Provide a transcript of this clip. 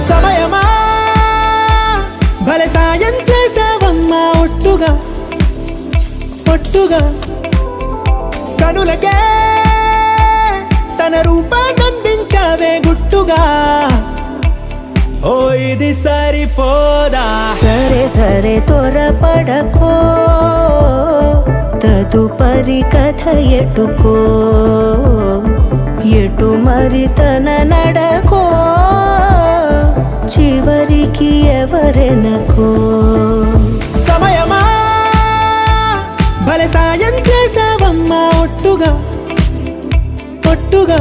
సమయమా భలే సాయం చేసావమ్మా ఒట్టుగా ఒట్టుగా కనులకే తన రూపాన్నందించావే గుట్టుగా ఓ ఇది సరిపోదా సరే సరే త్వరపడకో తదుపరి కథ ఎటుకో ఎటు మరి తన నడకో చివరికి ఎవరెనకో సమయమా భలే సాయం చేసావమ్మా ఒట్టుగా ఒట్టుగా